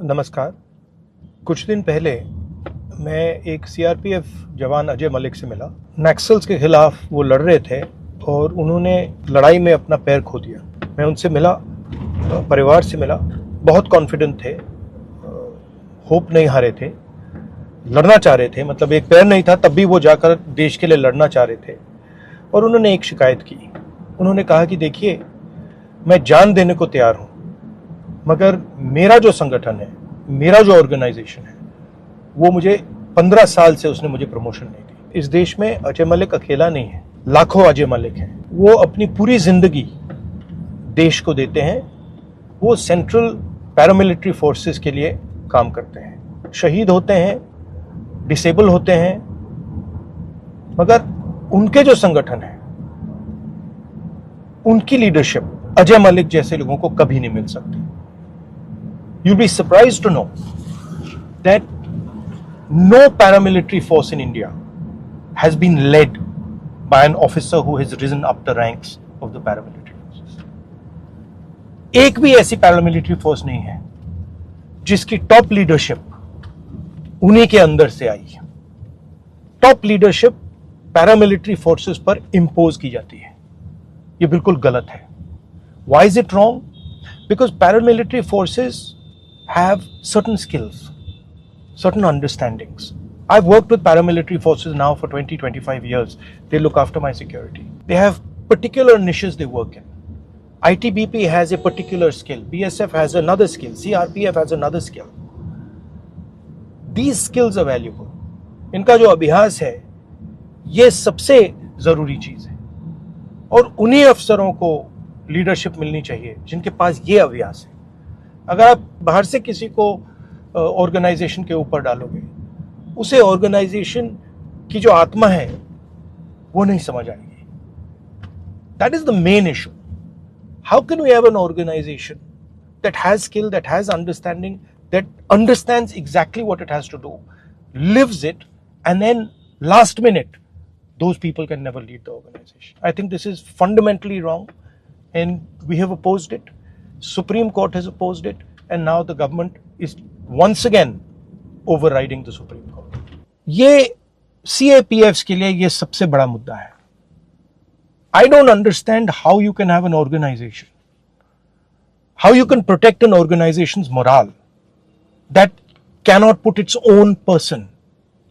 नमस्कार। कुछ दिन पहले मैं एक सीआरपीएफ जवान अजय मलिक से मिला। नक्सल्स के खिलाफ वो लड़ रहे थे और उन्होंने लड़ाई में अपना पैर खो दिया। मैं उनसे मिला, परिवार से मिला, बहुत कॉन्फिडेंट थे, होप नहीं हारे थे, लड़ना चाह रहे थे। मतलब एक पैर नहीं था तब भी वो जाकर देश के लिए लड़ना चाह रहे थे। और उन्होंने एक शिकायत की। उन्होंने कहा कि देखिए, मैं जान देने को तैयार हूँ, मगर मेरा जो संगठन है, मेरा जो ऑर्गेनाइजेशन है, वो मुझे 15 साल से उसने मुझे प्रमोशन नहीं दी। इस देश में अजय मलिक अकेला नहीं है, लाखों अजय मलिक हैं। वो अपनी पूरी जिंदगी देश को देते हैं। वो सेंट्रल पैरामिलिट्री फोर्सेस के लिए काम करते हैं, शहीद होते हैं, डिसेबल होते हैं, मगर उनके जो संगठन है, उनकी लीडरशिप अजय मलिक जैसे लोगों को कभी नहीं मिल सकती। You'll be surprised to know that no paramilitary force in India has been led by an officer who has risen up the ranks of the paramilitary forces. एक भी ऐसी paramilitary force नहीं है जिसकी टॉप लीडरशिप उन्हीं के अंदर से आई है। टॉप लीडरशिप पैरामिलिट्री फोर्सेस पर इंपोज की जाती है। ये बिल्कुल गलत है। Why is it wrong? Because paramilitary forces have certain skills, certain understandings. I've worked with paramilitary forces now for 20-25 years. They look after my security. They have particular niches they work in. ITBP has a particular skill. BSF has another skill. CRPF has another skill. These skills are valuable. इनका जो अभ्यास है, ये सबसे जरूरी चीज है। और उन्हीं अफसरों को लीडरशिप मिलनी चाहिए जिनके पास ये अभ्यास है। अगर आप बाहर से किसी को ऑर्गेनाइजेशन के ऊपर डालोगे, उसे ऑर्गेनाइजेशन की जो आत्मा है वो नहीं समझ आएगी। That is the main issue. How can we have an organisation that has skill, that has understanding, that understands exactly what it has to do, lives it, and then last minute those people can never lead the organization. I think this is fundamentally wrong and we have opposed it. Supreme Court has opposed it, and now the government is once again overriding the Supreme Court. ये CAPFs के लिए ये सबसे बड़ा मुद्दा है। I don't understand how you can have an organization, how you can protect an organization's morale that cannot put its own person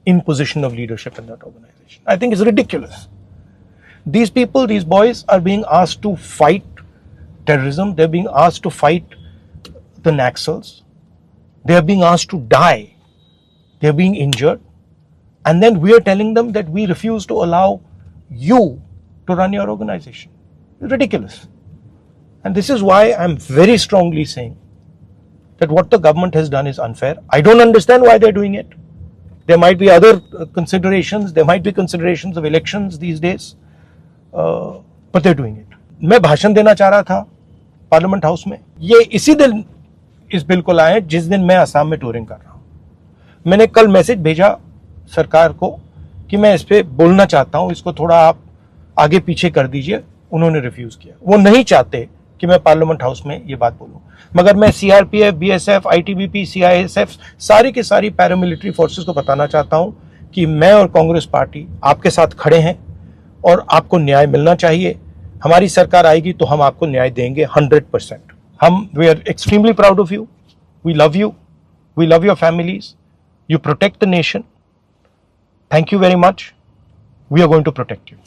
in position of leadership in that organization. I think it's ridiculous. These people, these boys are being asked to fight terrorism. They're being asked to fight the Naxals. They're being asked to die. They're being injured. And then we are telling them that we refuse to allow you to run your organization. It's ridiculous. And this is why I'm very strongly saying that what the government has done is unfair. I don't understand why they're doing it. There might be other considerations. There might be considerations of elections these days. But they're doing it. मैं भाषण देना चाह रहा था parliament house में। ये इसी दिन इस बिल को लाए जिस दिन मैं असम में टूरिंग कर रहा हूँ। मैंने कल मैसेज भेजा सरकार को कि मैं इस पे बोलना चाहता हूँ, इसको थोड़ा आप आगे पीछे कर दीजिए। उन्होंने रिफ्यूज किया। वो नहीं चाहते कि मैं पार्लियामेंट हाउस में ये बात बोलूं। मगर मैं सीआरपीएफ, बीएसएफ, आईटीबीपी, सीआईएसएफ, सारी की सारी पैरामिलिट्री फोर्सेस को बताना चाहता हूं कि मैं और कांग्रेस पार्टी आपके साथ खड़े हैं और आपको न्याय मिलना चाहिए। हमारी सरकार आएगी तो हम आपको न्याय देंगे 100%। We are extremely proud of you, we love you, we love your families, you protect the nation. Thank you very much, we are going to protect you.